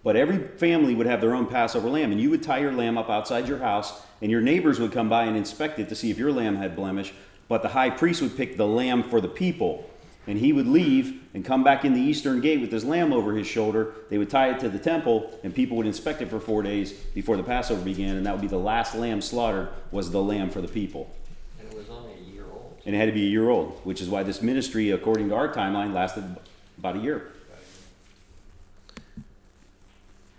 But every family would have their own Passover lamb, and you would tie your lamb up outside your house, and your neighbors would come by and inspect it to see if your lamb had blemish. But the high priest would pick the lamb for the people, and he would leave and come back in the eastern gate with his lamb over his shoulder. They would tie it to the temple, and people would inspect it for 4 days before the Passover began, and that would be the last lamb slaughtered, was the lamb for the people. And it was only a year old. And it had to be a year old, which is why this ministry, according to our timeline, lasted about a year.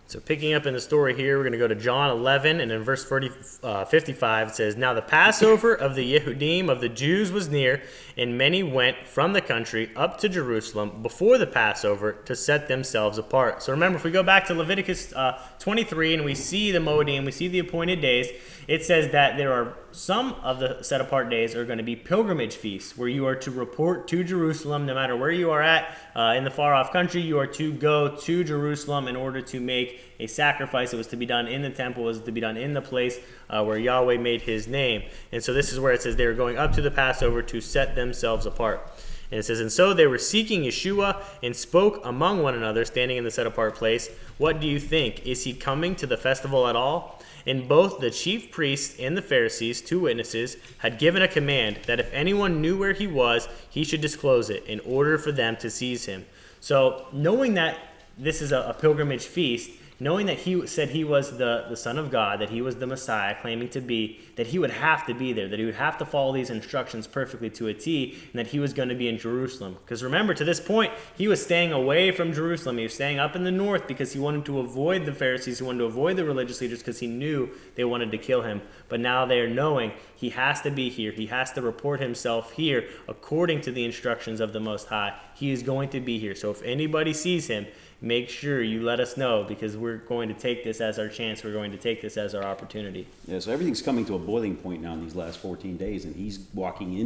So picking up in the story here, we're going to go to John 11, and in verse 55 it says, "Now the Passover of the Yehudim of the Jews was near, and many went from the country up to Jerusalem before the Passover to set themselves apart." So remember, if we go back to Leviticus 23 and we see the Moedim, we see the appointed days, it says that there are some of the set apart days are going to be pilgrimage feasts where you are to report to Jerusalem. No matter where you are at in the far off country, you are to go to Jerusalem in order to make a sacrifice. It was to be done in the temple, it was to be done in the place where Yahweh made his name. And so this is where it says they were going up to the Passover to set themselves apart. And it says, "And so they were seeking Yeshua and spoke among one another, standing in the set apart place. What do you think? Is he coming to the festival at all?" And both the chief priests and the Pharisees, 2 witnesses, had given a command that if anyone knew where he was, he should disclose it in order for them to seize him. So knowing that this is a pilgrimage feast, knowing that he said he was the Son of God, that he was the Messiah, claiming to be, that he would have to be there, that he would have to follow these instructions perfectly to a T, and that he was going to be in Jerusalem. Because remember, to this point, he was staying away from Jerusalem. He was staying up in the north because he wanted to avoid the Pharisees, he wanted to avoid the religious leaders because he knew they wanted to kill him. But now they are knowing he has to be here. He has to report himself here according to the instructions of the Most High. He is going to be here. So if anybody sees him, make sure you let us know, because we're going to take this as our chance. We're going to take this as our opportunity. Yeah, so everything's coming to a boiling point now in these last 14 days, and he's basically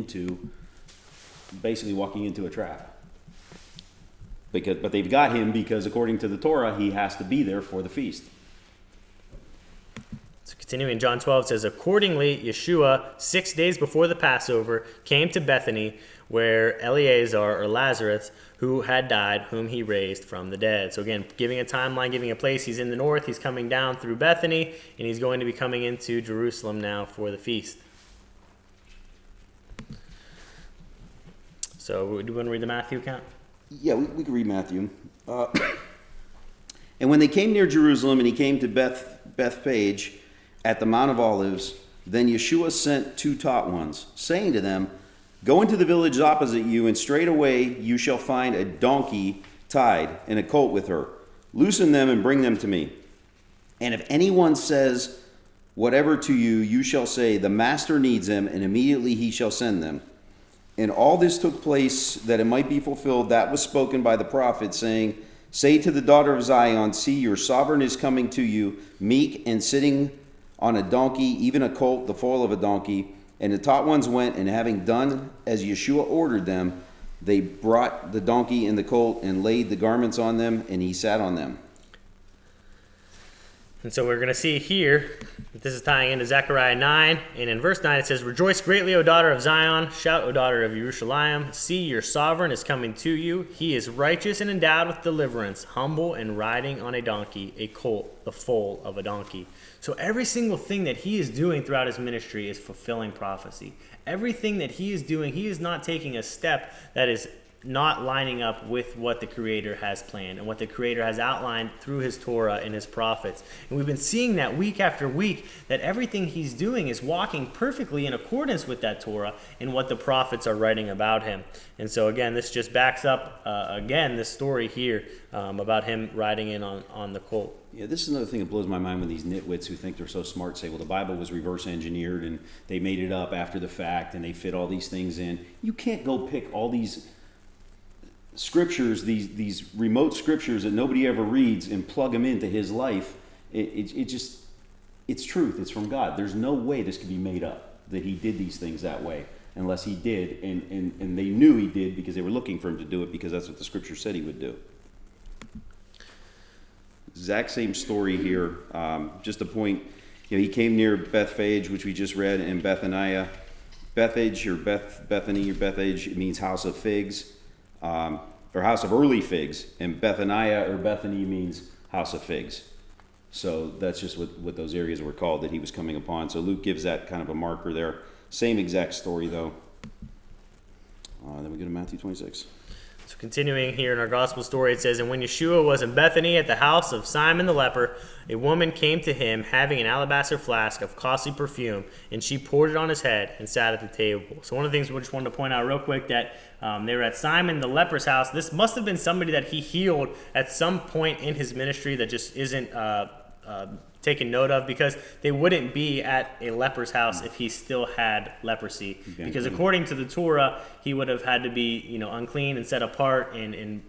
walking into a trap. But they've got him because according to the Torah, he has to be there for the feast. So continuing, John 12 says, "Accordingly, Yeshua, 6 days before the Passover, came to Bethany, where Eleazar, or Lazarus, who had died, whom he raised from the dead." So again, giving a timeline, giving a place. He's in the north, he's coming down through Bethany, and he's going to be coming into Jerusalem now for the feast. So do you want to read the Matthew account? Yeah, we can read Matthew. And when they came near Jerusalem, and he came to Bethphage at the Mount of Olives, then Yeshua sent 2 taught ones, saying to them, Go into the village opposite you, and straightway you shall find a donkey tied, and a colt with her. Loosen them and bring them to me. And if anyone says whatever to you, you shall say, The master needs them, and immediately he shall send them. And all this took place that it might be fulfilled that was spoken by the prophet, saying, Say to the daughter of Zion, See, your sovereign is coming to you, meek and sitting on a donkey, even a colt, the foal of a donkey. And the taught ones went, and having done as Yeshua ordered them, they brought the donkey and the colt and laid the garments on them, and he sat on them. And so we're going to see here that this is tying into Zechariah 9. And in verse 9 it says, Rejoice greatly, O daughter of Zion. Shout, O daughter of Jerusalem. See, your sovereign is coming to you. He is righteous and endowed with deliverance, humble and riding on a donkey, a colt, the foal of a donkey. So every single thing that he is doing throughout his ministry is fulfilling prophecy. Everything that he is doing, he is not taking a step that is not lining up with what the Creator has planned and what the Creator has outlined through his Torah and his prophets. And we've been seeing that week after week, that everything he's doing is walking perfectly in accordance with that Torah and what the prophets are writing about him. And so again, this just backs up, this story here about him riding in on the colt. Yeah, this is another thing that blows my mind when these nitwits who think they're so smart say, well, the Bible was reverse engineered and they made it up after the fact and they fit all these things in. You can't go pick all these scriptures, these remote scriptures that nobody ever reads, and plug them into his life. It's truth. It's from God. There's no way this could be made up, that he did these things that way, unless he did, and they knew he did because they were looking for him to do it, because that's what the scripture said he would do. Exact same story here. Just a point, he came near Bethphage, which we just read, and Bethaniah. Bethphage or Bethany or Bethphage, it means house of figs. Or house of early figs, and Bethaniah or Bethany means house of figs. So that's just what those areas were called that he was coming upon. So Luke gives that kind of a marker there. Same exact story though. Then we go to Matthew 26. So continuing here in our gospel story, it says, And when Yeshua was in Bethany at the house of Simon the leper, a woman came to him having an alabaster flask of costly perfume, and she poured it on his head and sat at the table. So one of the things we just wanted to point out real quick, that they were at Simon the leper's house. This must have been somebody that he healed at some point in his ministry that just isn't taken note of, because they wouldn't be at a leper's house if he still had leprosy. Okay. Because according to the Torah, he would have had to be unclean and set apart and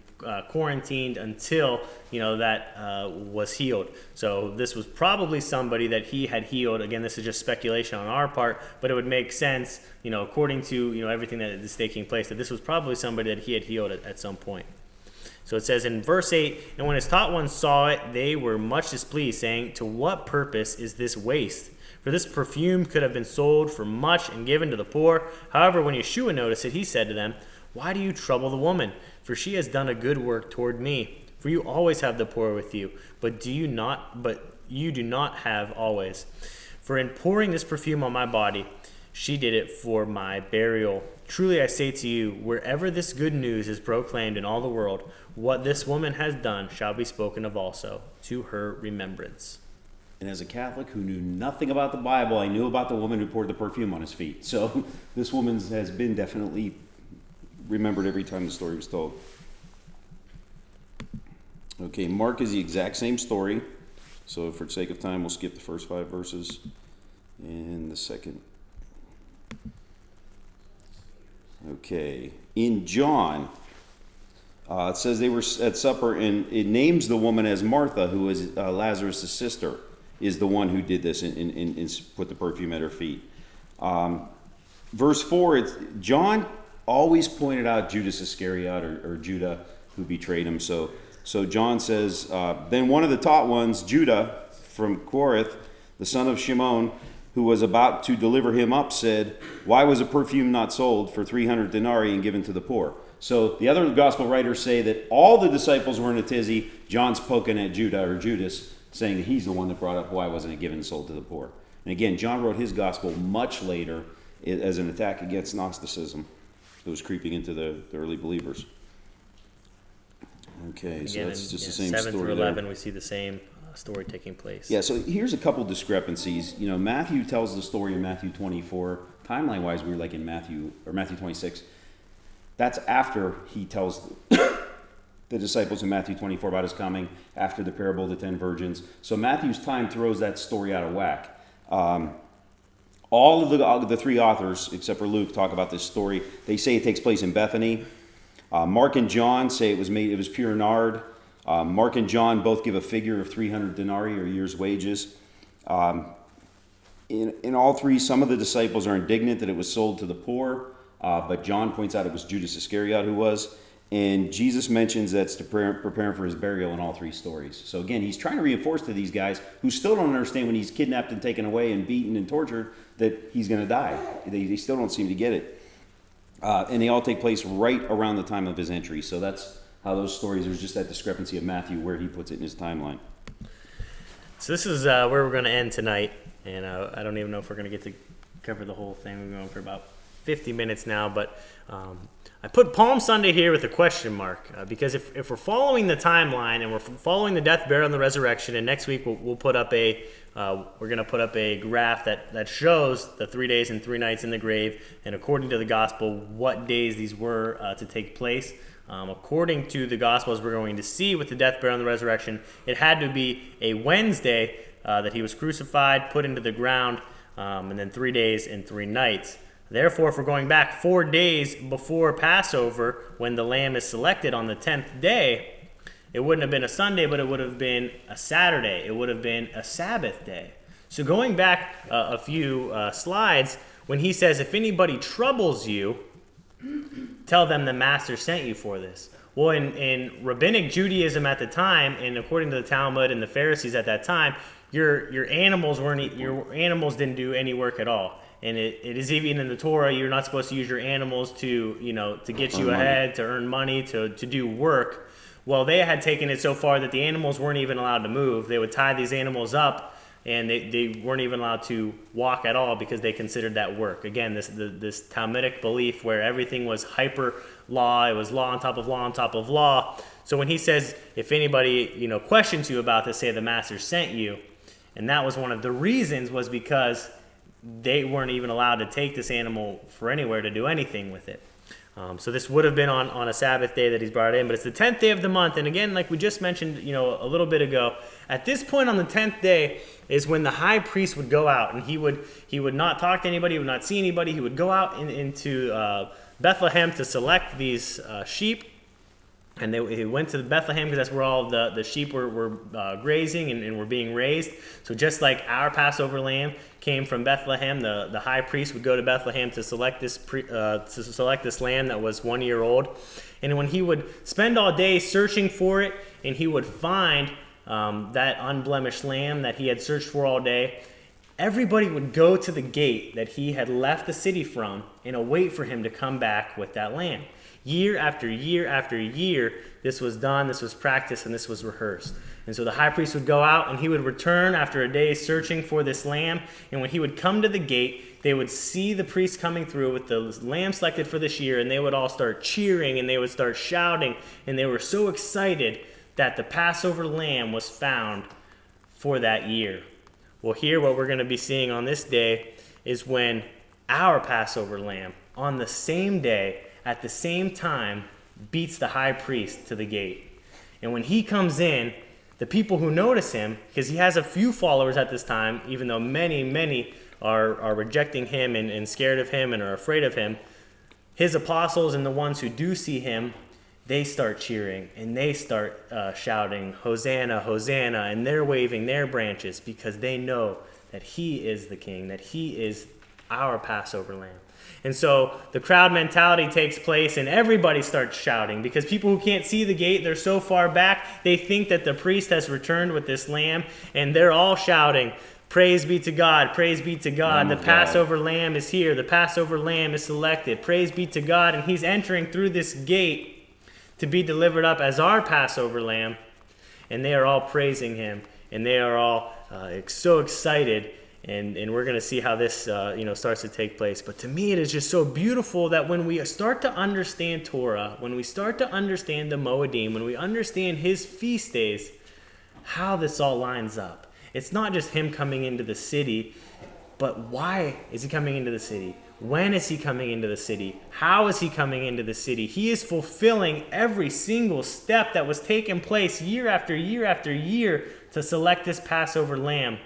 quarantined until that was healed. So this was probably somebody that he had healed. Again, this is just speculation on our part, but it would make sense, according to everything that is taking place, that this was probably somebody that he had healed at some point. So it says in verse 8, And when his taught ones saw it, they were much displeased, saying, To what purpose is this waste? For this perfume could have been sold for much and given to the poor. However, when Yeshua noticed it, he said to them, Why do you trouble the woman? For she has done a good work toward me. For you always have the poor with you, but you do not have always. For in pouring this perfume on my body, she did it for my burial. Truly I say to you, wherever this good news is proclaimed in all the world, what this woman has done shall be spoken of also, to her remembrance. And as a Catholic who knew nothing about the Bible, I knew about the woman who poured the perfume on his feet. So this woman has been definitely remembered every time the story was told. Okay, Mark is the exact same story. So for the sake of time, we'll skip the first 5 verses and the second. Okay, in John, it says they were at supper, and it names the woman as Martha, who is Lazarus' sister, is the one who did this and put the perfume at her feet. Verse 4, John always pointed out Judas Iscariot or Judah, who betrayed him. So John says, Then one of the taught ones, Judah from Quorith, the son of Shimon, who was about to deliver him up, said, Why was a perfume not sold for 300 denarii and given to the poor? So the other gospel writers say that all the disciples were in a tizzy. John's poking at Judah or Judas, saying that he's the one that brought up, why wasn't it given and sold to the poor? And again, John wrote his gospel much later as an attack against Gnosticism that was creeping into the early believers. Okay, so Again, that's in, just yeah, the same 7 story through there. 11, we see the same story taking place. Yeah, so here's a couple discrepancies. You know, Matthew tells the story in Matthew 24. Timeline-wise, we were like in Matthew 26. That's after he tells the disciples in Matthew 24 about his coming, after the parable of the 10 virgins. So Matthew's time throws that story out of whack. All of the three authors, except for Luke, talk about this story. They say it takes place in Bethany. Mark and John say it was pure nard. Mark and John both give a figure of 300 denarii, or a year's wages. In all three, some of the disciples are indignant that it was sold to the poor, but John points out it was Judas Iscariot who was. And Jesus mentions that's to prepare for his burial in all three stories. So again, he's trying to reinforce to these guys who still don't understand when he's kidnapped and taken away and beaten and tortured that he's going to die. They still don't seem to get it. And they all take place right around the time of his entry. So that's how those stories, there's just that discrepancy of Matthew where he puts it in his timeline. So this is where we're going to end tonight. And I don't even know if we're going to get to cover the whole thing. We're going for about 50 minutes now. But I put Palm Sunday here with a question mark because if we're following the timeline and we're following the death, burial, and the resurrection, and next week we'll put up we're going to put up a graph that shows the 3 days and 3 nights in the grave, and according to the gospel, what days these were to take place. According to the gospels we're going to see with the death, burial, and the resurrection, it had to be a Wednesday that he was crucified, put into the ground, and then 3 days and 3 nights. Therefore, if we're going back 4 days before Passover, when the lamb is selected on the 10th day, it wouldn't have been a Sunday, but it would have been a Saturday. It would have been a Sabbath day. So going back a few slides, when he says, if anybody troubles you, tell them the master sent you for this. Well, in rabbinic Judaism at the time, and according to the Talmud and the Pharisees at that time, your animals didn't do any work at all. And it is even in the Torah, you're not supposed to use your animals to get you ahead, to earn money, to do work. Well, they had taken it so far that the animals weren't even allowed to move. They would tie these animals up, and they weren't even allowed to walk at all because they considered that work. Again, this Talmudic belief where everything was hyper law, it was law on top of law on top of law. So when he says, if anybody questions you about this, say the master sent you, and that was one of the reasons, was because they weren't even allowed to take this animal for anywhere to do anything with it. So this would have been on a Sabbath day that he's brought in, but it's the 10th day of the month. And again, like we just mentioned, a little bit ago, at this point on the 10th day is when the high priest would go out, and he would not talk to anybody, he would not see anybody. He would go out into Bethlehem to select these sheep. And he went to Bethlehem because that's where all the sheep were grazing and were being raised. So just like our Passover lamb came from Bethlehem, the high priest would go to Bethlehem to select this lamb that was 1 year old. And when he would spend all day searching for it, and he would find that unblemished lamb that he had searched for all day, everybody would go to the gate that he had left the city from and await for him to come back with that lamb. Year after year after year, this was done, this was practiced, and this was rehearsed. And so the high priest would go out, and he would return after a day searching for this lamb. And when he would come to the gate, they would see the priest coming through with the lamb selected for this year, and they would all start cheering, and they would start shouting, and they were so excited that the Passover lamb was found for that year. Well, here what we're going to be seeing on this day is when our Passover lamb, on the same day, at the same time, beats the high priest to the gate. And when he comes in, the people who notice him, because he has a few followers at this time, even though many are rejecting him and scared of him and are afraid of him, his apostles and the ones who do see him, they start cheering and they start shouting, Hosanna, Hosanna, and they're waving their branches because they know that he is the king, that he is our Passover lamb. And so the crowd mentality takes place, and everybody starts shouting because people who can't see the gate, they're so far back, they think that the priest has returned with this lamb, and they're all shouting, praise be to God, praise be to God, the Passover lamb is here, the Passover lamb is selected, praise be to God, and he's entering through this gate to be delivered up as our Passover lamb, and they are all praising him, and they are all so excited. And we're going to see how this starts to take place. But to me, it is just so beautiful that when we start to understand Torah, when we start to understand the Moedim, when we understand his feast days, how this all lines up. It's not just him coming into the city, but why is he coming into the city? When is he coming into the city? How is he coming into the city? He is fulfilling every single step that was taking place year after year after year to select this Passover lamb.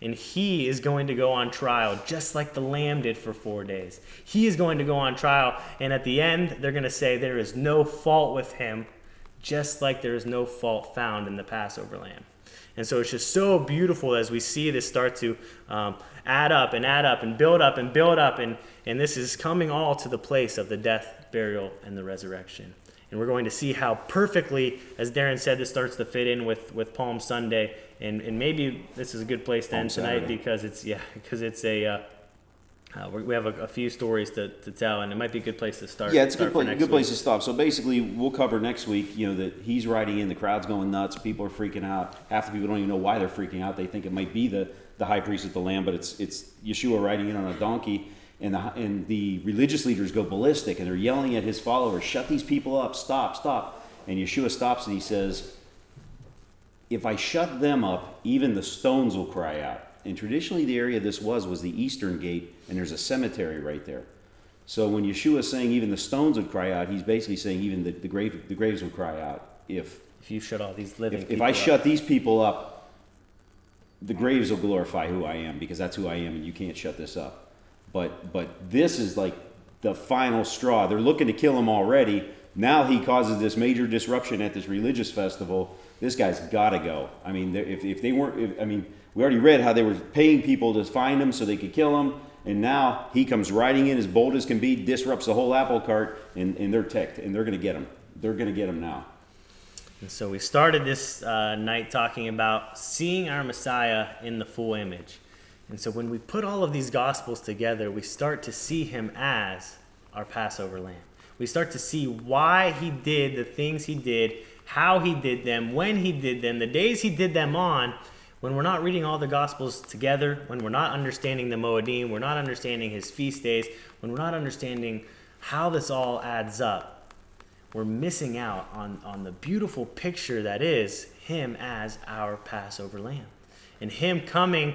And he is going to go on trial, just like the lamb did for 4 days. He is going to go on trial, and at the end, they're going to say there is no fault with him, just like there is no fault found in the Passover lamb. And so it's just so beautiful as we see this start to add up and build up, and this is coming all to the place of the death, burial, and the resurrection. And we're going to see how perfectly, as Darren said, this starts to fit in with Palm Sunday, and maybe this is a good place to end tonight because we have a few stories to tell, and it might be a good place to start. Yeah, it's a start good place to stop. So basically, we'll cover next week, that he's riding in, the crowd's going nuts, people are freaking out. Half the people don't even know why they're freaking out. They think it might be the high priest with the lamb, but it's Yeshua riding in on a donkey, and the religious leaders go ballistic, and they're yelling at his followers, shut these people up, stop. And Yeshua stops and he says, if I shut them up, even the stones will cry out. And traditionally the area this was the eastern gate, and there's a cemetery right there. So when Yeshua is saying even the stones would cry out, he's basically saying even the graves would cry out. If you shut all these living people if I up. shut these people up, the graves will glorify who I am, because that's who I am, and you can't shut this up. But this is like the final straw. They're looking to kill him already. Now he causes this major disruption at this religious festival. This guy's got to go. I mean, if they weren't, we already read how they were paying people to find him so they could kill him, and now he comes riding in as bold as can be, disrupts the whole apple cart, and they're ticked, and they're going to get him. They're going to get him now. And so we started this night talking about seeing our Messiah in the full image. And so when we put all of these Gospels together, we start to see him as our Passover lamb. We start to see why he did the things he did, how he did them, when he did them, the days he did them on. When we're not reading all the Gospels together, when we're not understanding the Moedim, we're not understanding his feast days, when we're not understanding how this all adds up, we're missing out on the beautiful picture that is him as our Passover lamb. And him coming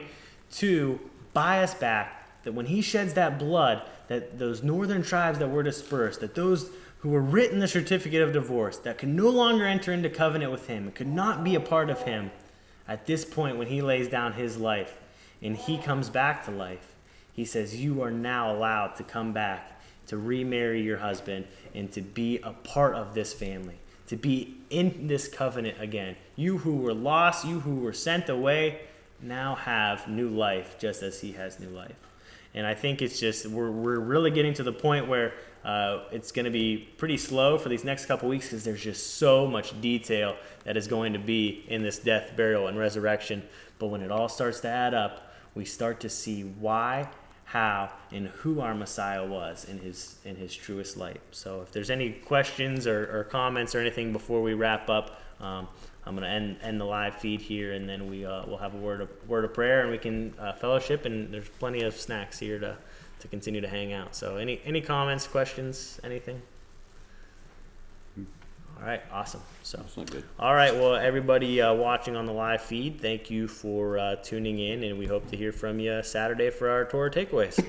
to buy us back, that when he sheds that blood, that those northern tribes that were dispersed, that those who were written the certificate of divorce, that could no longer enter into covenant with him, could not be a part of him, at this point when he lays down his life and he comes back to life, he says, you are now allowed to come back, to remarry your husband, and to be a part of this family, to be in this covenant again. You who were lost, you who were sent away, now have new life just as he has new life. And I think it's just, we're really getting to the point where it's going to be pretty slow for these next couple weeks, because there's just so much detail that is going to be in this death, burial, and resurrection. But when it all starts to add up, we start to see why, how, and who our Messiah was in his truest light. So if there's any questions or comments or anything before we wrap up, I'm going to end the live feed here, and then we'll have a word of prayer, and we can fellowship, and there's plenty of snacks here to continue to hang out. So any comments, questions, anything? All right, awesome. So That's not good. all right, well, everybody watching on the live feed, thank you for tuning in, and we hope to hear from you Saturday for our Torah takeaways.